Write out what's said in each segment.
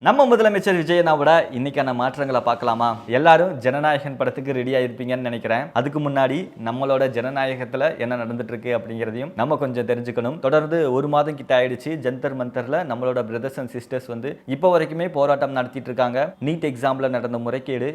நம்ம முதலமைச்சர் விஜயனாவோட இன்னைக்கான மாற்றங்களை பார்க்கலாமா? எல்லாரும் ஜனநாயகன் படத்துக்கு ரெடியா இருப்பீங்கன்னு நினைக்கிறேன். அதுக்கு முன்னாடி நம்மளோட ஜனநாயகத்துல என்ன நடந்துட்டு இருக்கு அப்படிங்கிறதையும் நம்ம கொஞ்சம் தெரிஞ்சுக்கணும். தொடர்ந்து ஒரு மாதம் கிட்ட ஆயிடுச்சு. ஜந்தர் மந்தர்ல நம்மளோட பிரதர்ஸ் அண்ட் சிஸ்டர்ஸ் வந்து இப்போ வரைக்குமே போராட்டம் நடத்திட்டு இருக்காங்க. நீட் எக்ஸாம்ல நடந்த முறைகேடு,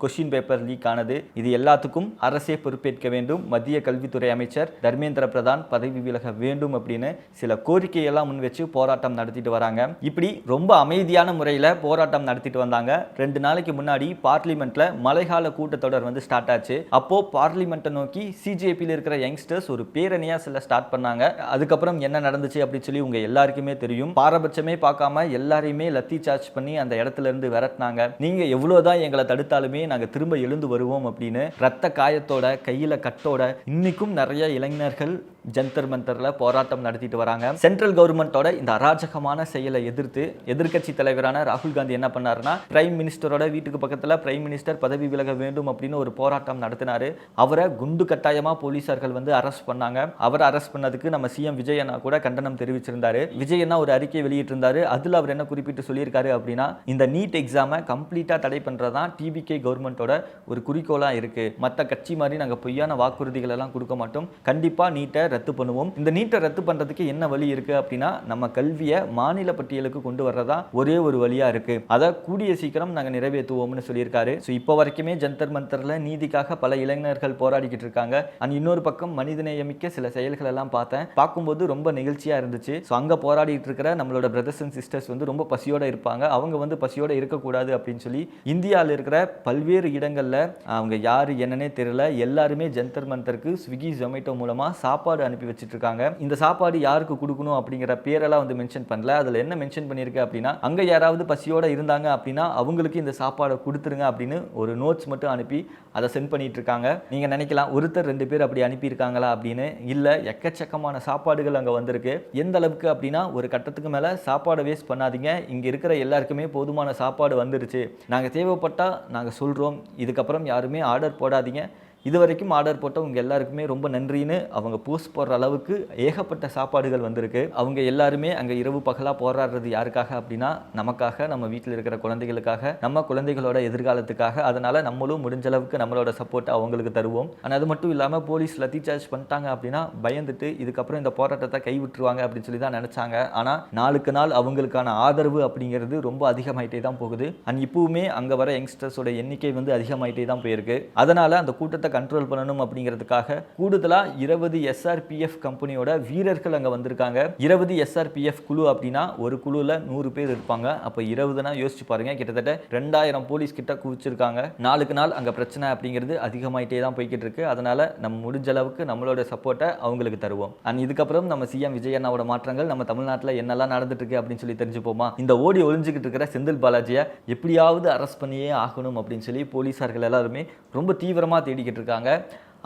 கொஸ்டின் பேப்பர் லீக் ஆனது, இது எல்லாத்துக்கும் அரசே பொறுப்பேற்க வேண்டும், மத்திய கல்வித்துறை அமைச்சர் தர்மேந்திர பிரதான் பதவி விலக வேண்டும் அப்படின்னு சில கோரிக்கையெல்லாம் முன் வச்சு போராட்டம் நடத்திட்டு வராங்க. இப்படி ரொம்ப அமைதியான முறையில் போராட்டம் நடத்திட்டு வந்தாங்க. 2 நாளைக்கு முன்னாடி பார்லிமெண்ட்ல மழைக்கால கூட்டத்தொடர் வந்து ஸ்டார்ட் ஆச்சு. அப்போ பார்லிமெண்ட்டை நோக்கி சிஜேபியில் இருக்கிற யங்ஸ்டர்ஸ் ஒரு பேரணியா சில ஸ்டார்ட் பண்ணாங்க. அதுக்கப்புறம் என்ன நடந்துச்சு அப்படின்னு சொல்லி உங்க எல்லாருக்குமே தெரியும். பாரபட்சமே பார்க்காம எல்லாரையுமே லத்தி சார்ஜ் பண்ணி அந்த இடத்துல இருந்து விரட்டினாங்க. நீங்க எவ்வளவுதான் எங்களை தடுத்தாலுமே நாங்க திரும்ப எழுந்து வருவோம் அப்படின்னு ரத்த காயத்தோட, கையில கட்டோட இன்னைக்கும் நிறைய இளைஞர்கள் ஜந்தர் மந்தர்ல போராட்டம் நடத்திட்டு வராங்க. சென்ட்ரல் கவர்மெண்டோட இந்த அராஜகமான செயலை எதிர்த்து எதிர்க்கட்சி தலைவரான ராகுல் காந்தி என்ன பண்ணாருன்னா, பிரைம் மினிஸ்டரோட வீட்டுக்கு பக்கத்துல பிரைம் மினிஸ்டர் பதவி விலக வேண்டும் அப்படின்னு ஒரு போராட்டம் நடத்தினாரு. அவரை குண்டு கட்டாயமா போலீசார்கள் வந்து அரெஸ்ட் பண்ணாங்க. அவரை அரெஸ்ட் பண்ணதுக்கு நம்ம சிஎம் விஜய் அண்ணா கூட கண்டனம் தெரிவிச்சிருந்தாரு. விஜய் அண்ணா ஒரு அறிக்கை வெளியிட்டிருந்தாரு. அதுல அவர் என்ன குறிப்பிட்டு சொல்லியிருக்காரு அப்படின்னா, இந்த நீட் எக்ஸாமை கம்ப்ளீட்டா தடை பண்றதா டிபிகே கவர்மெண்டோட ஒரு குறிக்கோளா இருக்கு. மற்ற கட்சி மாதிரி நாங்க பொய்யான வாக்குறுதிகள் எல்லாம் கொடுக்க மாட்டோம். கண்டிப்பா நீட்டை ரத்து பண்ணுவோம். இந்த நீட்டை ரத்து பண்றதுக்கு என்ன வழி இருக்கு அப்படின்னா, நம்ம கல்வியை மாநில பட்டியலுக்கு கொண்டு வர்றதா ஒரே ஒரு வழியா இருக்கு. அதை கூடிய சீக்கிரம் நாங்க நிறைவேற்றுவோம்னு சொல்லியிருக்காரு. இப்போ வரைக்குமே ஜந்தர் மந்தர்ல நீதிக்காக பல இளைஞர்கள் போராடிக்கிட்டு இருக்காங்க. அண்ட் இன்னொரு பக்கம் மனிதநேயமிக்க சில செயல்கள் எல்லாம் பார்த்தேன். பார்க்கும்போது ரொம்ப நிகழ்ச்சியா இருந்துச்சு. அங்க போராடிட்டு இருக்கிற நம்மளோட பிரதர்ஸ் அண்ட் சிஸ்டர்ஸ் வந்து ரொம்ப பசியோட இருப்பாங்க. அவங்க வந்து பசியோட இருக்கக்கூடாது அப்படின்னு சொல்லி இந்தியாவில் இருக்கிற பல்வேறு இடங்கள்ல அவங்க யாரு என்னன்னே தெரியல, எல்லாருமே ஜந்தர் மந்தருக்கு ஸ்விக்கி ஜொமேட்டோ மூலமா சாப்பாடு அனுப்பி வச்சிட்டு இருக்காங்க. இந்த சாப்பாடு யாருக்கு கொடுக்கணும் அப்படிங்கிற பேரெல்லாம் வந்து மென்ஷன் பண்ணல. அதுல என்ன மென்ஷன் பண்ணிருக்கு அப்படின்னா, அங்க யாராவது பசியோட இருந்தாங்க அப்படின்னா அவங்களுக்கு இந்த சாப்பாடை கொடுத்துருங்க அப்படின்னு ஒரு நோட்ஸ் மட்டும் அனுப்பி அதை சென்ட் பண்ணிட்டு இருக்காங்க. நீங்க நினைக்கலாம், ஒருத்தர் 2 பேர் அப்படி அனுப்பி இருக்காங்களா அப்படின்னு. இல்ல, எக்கச்சக்கமான சாப்பாடுகள் அங்க வந்திருக்கு. எந்த அளவுக்கு அப்படின்னா, ஒரு கட்டத்துக்கு மேல சாப்பாடை வேஸ்ட் பண்ணாதீங்க, இங்க இருக்கிற எல்லாருக்குமே போதுமான சாப்பாடு வந்துருச்சு, நாங்க தேவைப்பட்டா நாங்க சொல்றோம், இதுக்கப்புறம் யாருமே ஆர்டர் போடாதீங்க, இதுவரைக்கும் ஆர்டர் போட்டவங்க எல்லாருக்குமே ரொம்ப நன்றின்னு அவங்க போஸ்ட் போடுற அளவுக்கு ஏகப்பட்ட சாப்பாடுகள் வந்திருக்கு. அவங்க எல்லாருமே அங்கே இரவு பகலாக போராடுறது யாருக்காக அப்படின்னா, நமக்காக, நம்ம வீட்டில் இருக்கிற குழந்தைகளுக்காக, நம்ம குழந்தைகளோட எதிர்காலத்துக்காக. அதனால நம்மளும் முடிஞ்ச அளவுக்கு நம்மளோட சப்போர்ட்டை அவங்களுக்கு தருவோம். ஆனால் அது மட்டும் இல்லாமல் போலீஸ் லத்தி சார்ஜ் பண்ணிட்டாங்க அப்படின்னா பயந்துட்டு இதுக்கப்புறம் இந்த போராட்டத்தை கைவிட்டுருவாங்க அப்படின்னு சொல்லி தான் நினச்சாங்க. ஆனால் நாளுக்கு நாள் அவங்களுக்கான ஆதரவு அப்படிங்கிறது ரொம்ப அதிகமாயிட்டே தான் போகுது. அண்ட் இப்பவுமே அங்கே வர யங்ஸ்டர்ஸோட எண்ணிக்கை வந்து அதிகமாயிட்டே தான் போயிருக்கு. அதனால அந்த கூட்டத்தை கண்ட்ரோல் பண்ணணும் அப்படிங்கிறதுக்காக கூடுதலா 20 SRPF கம்பெனியோட வீரர்கள் அங்க வந்திருக்காங்க. 20 SRPF குழு அப்படின்னா ஒரு குழுல 100 பேர் இருப்பாங்க. அப்ப 20னா யோசிச்சு பாருங்க, கிட்டத்தட்ட 2000 போலீஸ் கிட்ட குவிச்சிருக்காங்க. நாளுக்கு நாள் அங்க பிரச்சனை அப்படிங்கிறது அதிகமாயிட்டே தான் போய்கிட்டு இருக்கு. அதனால நம்ம முடிஞ்ச அளவுக்கு நம்மளோட சப்போர்ட்டை அவங்களுக்கு தருவோம். அண்ட் இதுக்கப்புறம் நம்ம சிஎம் விஜய் அண்ணாவோட மாற்றங்கள் நம்ம தமிழ்நாட்டில் என்னெல்லாம் நடந்துட்டு இருக்கு அப்படின்னு சொல்லி தெரிஞ்சுப்போமா? இந்த ஓடி ஒளிஞ்சுக்கிட்டு இருக்கிற செந்தில் பாலாஜியை எப்படியாவது அரெஸ்ட் பண்ணியே ஆகணும் அப்படின்னு சொல்லி போலீஸார்கள் எல்லாருமே ரொம்ப தீவிரமா தேடிக்கிட்டு இருக்காங்க.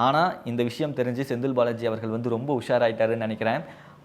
ஆனால் இந்த விஷயம் தெரிஞ்சு செந்தில் பாலாஜி அவர்கள் வந்து ரொம்ப உஷாராயிட்டாருன்னு நினைக்கிறேன்.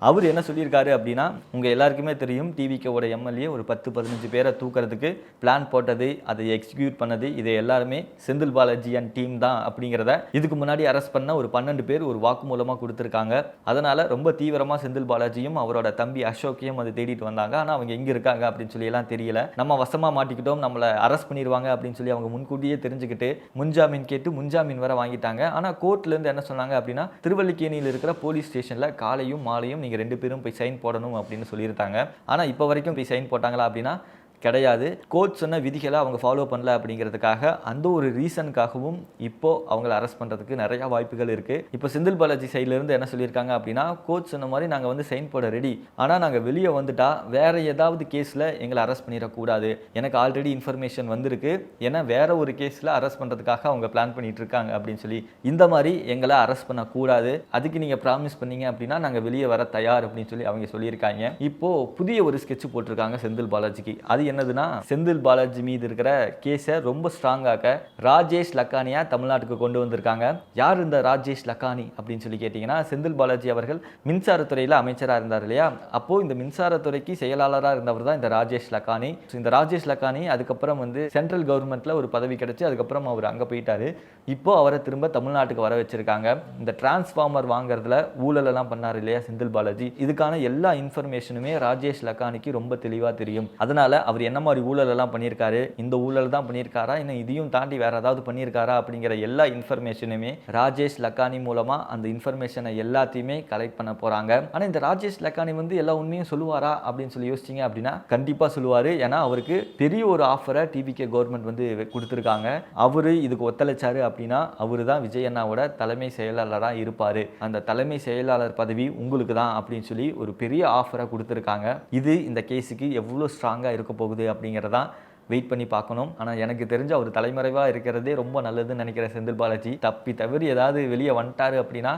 அவர் என்ன சொல்லியிருக்காரு அப்படின்னா, உங்கள் எல்லாருக்குமே தெரியும், டிவிகேவோட எம்எல்ஏ ஒரு 10-15 பேரை தூக்கிறதுக்கு பிளான் போட்டது, அதை எக்ஸிக்யூட் பண்ணது, இதை எல்லாருமே செந்தில் பாலாஜி அண்ட் டீம் தான் அப்படிங்கிறத இதுக்கு முன்னாடி அரெஸ்ட் பண்ண ஒரு 12 பேர் ஒரு வாக்கு மூலமாக கொடுத்துருக்காங்க. அதனால் ரொம்ப தீவிரமாக செந்தில் பாலாஜியும் அவரோட தம்பி அசோக்கையும் அதை தேடிட்டு வந்தாங்க. ஆனால் அவங்க எங்கே இருக்காங்க அப்படின்னு சொல்லி எல்லாம் தெரியல. நம்ம வசமாக மாட்டிக்கிட்டோம், நம்மளை அரெஸ்ட் பண்ணிடுவாங்க அப்படின்னு சொல்லி அவங்க முன்கூட்டியே தெரிஞ்சுக்கிட்டு முன்ஜாமீன் கேட்டு முன்ஜாமீன் வர வாங்கிட்டாங்க. ஆனால் கோர்ட்லேருந்து என்ன சொன்னாங்க அப்படின்னா, திருவல்லிக்கேணியில் இருக்கிற போலீஸ் ஸ்டேஷனில் காலையும் மாலையும் 2 பேரும் போய் சைன் போடணும் அப்படின்னு சொல்லியிருந்தாங்க. ஆனால் இப்போ வரைக்கும் போய் சைன் போட்டாங்களா அப்படின்னா கிடையாது. கோர்ட் சொன்ன விதிகளை அவங்க ஃபாலோ பண்ணல அப்படிங்கிறதுக்காக அந்த ஒரு ரீசனுக்காகவும் இப்போ அவங்கள அரெஸ்ட் பண்ணுறதுக்கு நிறையா வாய்ப்புகள் இருக்குது. இப்போ செந்தில் பாலாஜி சைட்லேருந்து என்ன சொல்லியிருக்காங்க அப்படின்னா, கோர்ட் சொன்ன மாதிரி நாங்கள் வந்து சைன் போட ரெடி, ஆனால் நாங்கள் வெளியே வந்துட்டா வேற ஏதாவது கேஸில் எங்களை அரெஸ்ட் பண்ணிடக்கூடாது, எனக்கு ஆல்ரெடி இன்ஃபர்மேஷன் வந்திருக்கு, ஏன்னா வேற ஒரு கேஸில் அரெஸ்ட் பண்ணுறதுக்காக அவங்க பிளான் பண்ணிட்டு இருக்காங்க அப்படின்னு சொல்லி, இந்த மாதிரி எங்களை அரெஸ்ட் பண்ணக்கூடாது, அதுக்கு நீங்கள் ப்ராமிஸ் பண்ணீங்க அப்படின்னா நாங்கள் வெளியே வர தயார் அப்படின்னு சொல்லி அவங்க சொல்லியிருக்காங்க. இப்போ புதிய ஒரு ஸ்கெட்ச் போட்டிருக்காங்க செந்தில் பாலாஜிக்கு. அது என்னதுன்னா, செந்தில் பாலாஜி மீது இருக்கிற கேஸை ரொம்ப ஸ்ட்ராங்காக ராஜேஷ் லக்கானியா தமிழ்நாட்டுக்கு கொண்டு வந்திருக்காங்க. யார் இந்த ராஜேஷ் லக்கானி அப்படின்னு சொல்லி கேட்டிங்கன்னா, செந்தில் பாலாஜி அவர்கள் மின்சாரத்துறையில் அமைச்சராக இருந்தார் இல்லையா, அப்போ இந்த மின்சாரத்துறைக்கு செயலாளராக இருந்தவர் தான் இந்த ராஜேஷ் லக்கானி. இந்த ராஜேஷ் லக்கானி அதுக்கப்புறம் வந்து சென்ட்ரல் கவர்மெண்ட்ல ஒரு பதவி கிடைச்சு அதுக்கப்புறம் அவர் அங்கே போயிட்டாரு. இப்போ அவரை திரும்ப தமிழ்நாட்டுக்கு வர வச்சிருக்காங்க. இந்த டிரான்ஸ்ஃபார்மர் வாங்குறதுல ஊழல் எல்லாம் பண்ணார் இல்லையா செந்தில் பாலாஜி, இதுக்கான எல்லா இன்ஃபர்மேஷனுமே ராஜேஷ் லக்கானிக்கு ரொம்ப தெளிவாக தெரியும். அதனால அவர் என்ன மாதிரி ஊழல் எல்லாம் பண்ணியிருக்காரு, இந்த ஊழல் தான் பண்ணியிருக்காரா, இன்னும் இதையும் தாண்டி வேற ஏதாவது பண்ணியிருக்காரா அப்படிங்கிற எல்லா இன்ஃபர்மேஷனுமே ராஜேஷ் லக்கானி மூலமா அந்த இன்ஃபர்மேஷனை எல்லாத்தையுமே கலெக்ட் பண்ண போறாங்க. ஆனா இந்த ராஜேஷ் லக்கானி வந்து எல்லா உண்மையும் சொல்லுவாரா அப்படின்னு சொல்லி யோசிச்சிங்க அப்படின்னா கண்டிப்பா சொல்லுவாரு. ஏன்னா அவருக்கு பெரிய ஒரு ஆஃபரை டிவிகே கவர்மெண்ட் வந்து கொடுத்துருக்காங்க. அவரு இதுக்கு ஒத்துழைச்சாரு அப்படின்னா அவரு தான் விஜய் அண்ணாவோட தலைமை செயலாளராக இருப்பாரு. அந்த தலைமை செயலாளர் பதவி உங்களுக்கு தான் அப்படின்னு சொல்லி ஒரு பெரிய ஆஃபரை கொடுத்துருக்காங்க. இது இந்த கேஸுக்கு எவ்வளோ ஸ்ட்ராங்காக இருக்க போகுது அப்படிங்கிறதான் வெயிட் பண்ணி பார்க்கணும். ஆனால் எனக்கு தெரிஞ்ச அவர் தலைமறைவாக இருக்கிறதே ரொம்ப நல்லதுன்னு நினைக்கிற செந்தில் பாலாஜி தப்பி தவறி ஏதாவது வெளியே வந்துட்டாரு அப்படின்னா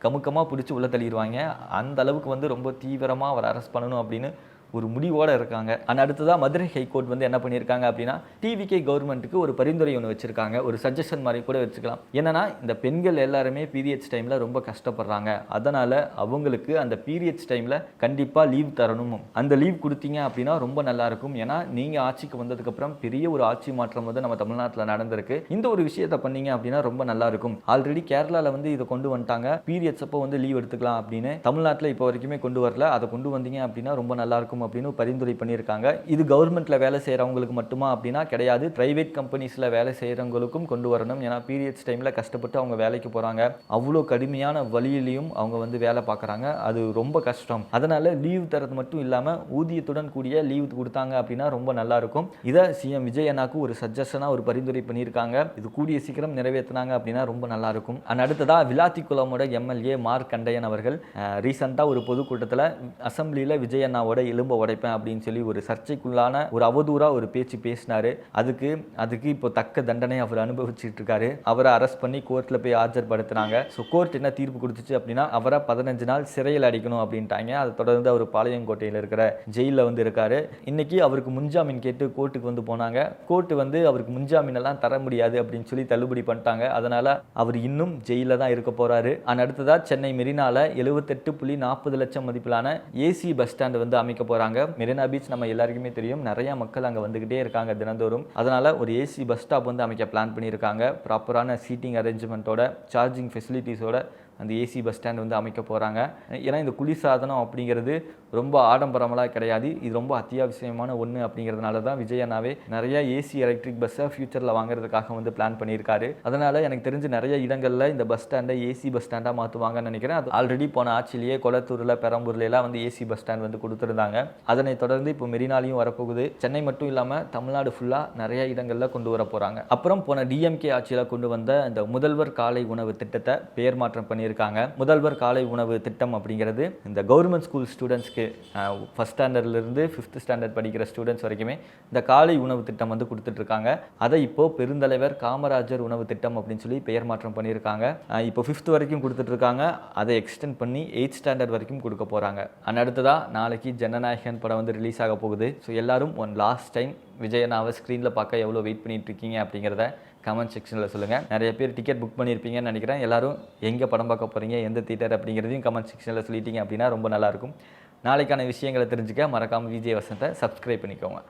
கமுக்கமாக பிடிச்சி உள்ள தள்ளிடுவாங்க. அந்த அளவுக்கு வந்து ரொம்ப தீவிரமாக அவர் அரெஸ்ட் பண்ணணும் அப்படின்னு ஒரு முடிவோடு இருக்காங்க. ஆனால் அடுத்ததாக மதுரை ஹைகோர்ட் வந்து என்ன பண்ணியிருக்காங்க அப்படின்னா டிவிகே கவர்மெண்ட்டுக்கு ஒரு பரிந்துரை ஒன்று வச்சுருக்காங்க. ஒரு சஜஷன் மாதிரி கூட வச்சுக்கலாம். என்னன்னா இந்த பெண்கள் எல்லாருமே பீரியட்ஸ் டைமில் ரொம்ப கஷ்டப்படுறாங்க. அதனால் அவங்களுக்கு அந்த பீரியட்ஸ் டைமில் கண்டிப்பாக லீவ் தரணும். அந்த லீவ் கொடுத்தீங்க அப்படின்னா ரொம்ப நல்லாயிருக்கும். ஏன்னா நீங்கள் ஆட்சிக்கு வந்ததுக்கப்புறம் பெரிய ஒரு ஆட்சி மாற்றம் வந்து நம்ம தமிழ்நாட்டில் நடந்திருக்கு. இந்த ஒரு விஷயத்தை பண்ணீங்க அப்படின்னா ரொம்ப நல்லாயிருக்கும். ஆல்ரெடி கேரளாவில் வந்து இதை கொண்டு வந்துட்டாங்க. பீரியட்ஸ் அப்போ வந்து லீவ் எடுத்துக்கலாம் அப்படின்னு தமிழ்நாட்டில் இப்போ வரைக்குமே கொண்டு வரல. அதை கொண்டு வந்தீங்க அப்படின்னா ரொம்ப நல்லாயிருக்கும் அப்படின்னு பரிந்துரை பண்ணியிருக்காங்க. இது கவர்மெண்ட்ல வேலை செய்யறவங்களுக்கு மட்டுமா அப்படின்னா கிடையாது. பிரைவேட் கம்பெனிஸ்ல வேலை செய்யறவங்களுக்கும் கொண்டு வரணும். ஏன்னா பீரியட்ஸ் டைம்ல கஷ்டப்பட்டு அவங்க வேலைக்கு போறாங்க. அவ்வளோ கடுமையான வழியிலையும் அவங்க வந்து வேலை பார்க்குறாங்க. அது ரொம்ப கஷ்டம். அதனால லீவ் தரது மட்டும் இல்லாம ஊதியத்துடன் கூடிய லீவ் கொடுத்தாங்க அப்படின்னா ரொம்ப நல்லா இருக்கும். இதை சிஎம் விஜய் அண்ணாக்கு ஒரு சஜஷனா ஒரு பரிந்துரை பண்ணியிருக்காங்க. இது கூடிய சீக்கிரம் நிறைவேற்றினாங்க அப்படின்னா ரொம்ப நல்லா இருக்கும். அடுத்ததா விளாத்திக்குளமோட எம்எல்ஏ மார்க் கண்டையன் அவர்கள் ரீசெண்டா ஒரு பொதுக்கூட்டத்தில் அசம்பிளியில விஜய் அண்ணாவோட எலும்பு உடைப்பேன் அப்படின்னு சொல்லி ஒரு சர்ச்சைக்குள்ளான ஒரு அவதூறா ஒரு பேச்சு பேசினாரு. அதுக்கு இப்போ தக்க தண்டனை அவர் அனுபவிச்சுட்டு இருக்காரு. அவரை அரெஸ்ட் பண்ணி கோர்ட்ல போய் ஆஜர்படுத்தினாங்க. ஸோ கோர்ட் என்ன தீர்ப்பு கொடுத்துச்சு அப்படின்னா அவரை 15 நாள் சிறையில் அடிக்கணும் அப்படின்ட்டாங்க. அதை தொடர்ந்து அவர் பாளையங்கோட்டையில் இருக்கிற ஜெயிலில் வந்து இருக்காரு. இன்னைக்கு அவருக்கு முன்ஜாமீன் கேட்டு கோர்ட்டுக்கு வந்து போனாங்க. கோர்ட்டு வந்து அவருக்கு முன்ஜாமீன் எல்லாம் தர முடியாது அப்படின்னு சொல்லி தள்ளுபடி பண்ணிட்டாங்க. அதனால அவர் இன்னும் ஜெயிலில் தான் இருக்க போறாரு. அடுத்ததா சென்னை மெரினால 78.40 லட்சம் மதிப்பிலான ஏசி பஸ் ஸ்டாண்ட் வந்து அமைக்க போறாங்க. மெரினா பீச் நம்ம எல்லாருக்குமே தெரியும். நிறைய மக்கள் அங்கே வந்துகிட்டே இருக்காங்க தினந்தோறும். அதனால ஒரு ஏசி பஸ் ஸ்டாப் வந்து அமைக்க பிளான் பண்ணியிருக்காங்க. ப்ராப்பரான சீட்டிங் அரேஞ்ச்மெண்ட்டோட சார்ஜிங் ஃபெசிலிட்டிஸோட அந்த ஏசி பஸ் ஸ்டாண்ட் வந்து அமைக்க போகிறாங்க. ஏன்னா இந்த குளிர்சாதனம் அப்படிங்கிறது ரொம்ப ஆடம்பரமெல்லாம் கிடையாது. இது ரொம்ப அத்தியாவசியமான ஒன்று அப்படிங்கிறதுனால தான் விஜய் அண்ணாவே நிறைய ஏசி எலக்ட்ரிக் பஸ்ஸை ஃபியூச்சரில் வாங்குறதுக்காக வந்து பிளான் பண்ணியிருக்காரு. அதனால் எனக்கு தெரிஞ்சு நிறைய இடங்களில் இந்த பஸ் ஸ்டாண்டை ஏசி பஸ் ஸ்டாண்டாக மாற்றுவாங்கன்னு நினைக்கிறேன். அது ஆல்ரெடி போன ஆட்சிலேயே கொளத்தூரில் பெரம்பூர்லாம் வந்து ஏசி பஸ் ஸ்டாண்ட் வந்து கொடுத்துருந்தாங்க. அதனை தொடர்ந்து இப்போ மெரினாலையும் வரப்போகுது. சென்னை மட்டும் இல்லாமல் தமிழ்நாடு ஃபுல்லாக நிறைய இடங்களில் கொண்டு வர போகிறாங்க. அப்புறம் போன டிஎம்கே ஆட்சியில் கொண்டு வந்த இந்த முதல்வர் காலை உணவு திட்டத்தை பெயர் மாற்றம் பண்ணியிருக்காங்க. முதல்வர் காலை உணவு திட்டம் அப்படிங்கிறது இந்த கவர்மெண்ட் ஸ்கூல் ஸ்டூடெண்ட்ஸ்க்கு ஃபர்ஸ்ட் ஸ்டாண்டர்ட்லேருந்து 5th ஸ்டாண்டர்ட் படிக்கிற ஸ்டூடெண்ட்ஸ் வரைக்குமே இந்த காலை உணவு திட்டம் வந்து கொடுத்துட்டு இருக்காங்க. அதை இப்போ பெருந்தலைவர் காமராஜர் உணவு திட்டம் அப்படின்னு சொல்லி பெயர் மாற்றம் பண்ணியிருக்காங்க. இப்போ 5th வரைக்கும் கொடுத்துட்டு இருக்காங்க. அதை எக்ஸ்டெண்ட் பண்ணி 8th ஸ்டாண்டர்ட் வரைக்கும் கொடுக்க போகிறாங்க. அடுத்ததா நாளைக்கு ஜனநாயகன் படம் வந்து ரிலீஸ் ஆக போகுது. ஸோ எல்லாரும் ஒன் லாஸ்ட் டைம் விஜய் அண்ணாவை ஸ்க்ரீனில் பார்க்க எவ்வளோ வெயிட் பண்ணிட்டு இருக்கீங்க அப்படிங்கிறத கமெண்ட் செக்ஷனில் சொல்லுங்கள். நிறைய பேர் டிக்கெட் புக் பண்ணியிருப்பீங்கன்னு நினைக்கிறேன். எல்லாரும் எங்கே படம் பார்க்க போகிறீங்க, எந்த தியேட்டர் அப்படிங்கிறதையும் கமெண்ட் செக்ஷனில் சொல்லிட்டீங்க அப்படின்னா ரொம்ப நல்லாயிருக்கும். நாளைக்கான விஷயங்களை தெரிஞ்சுக்க மறக்காமல் விஜய் வசந்தை சப்ஸ்கிரைப் பண்ணிக்கோங்க.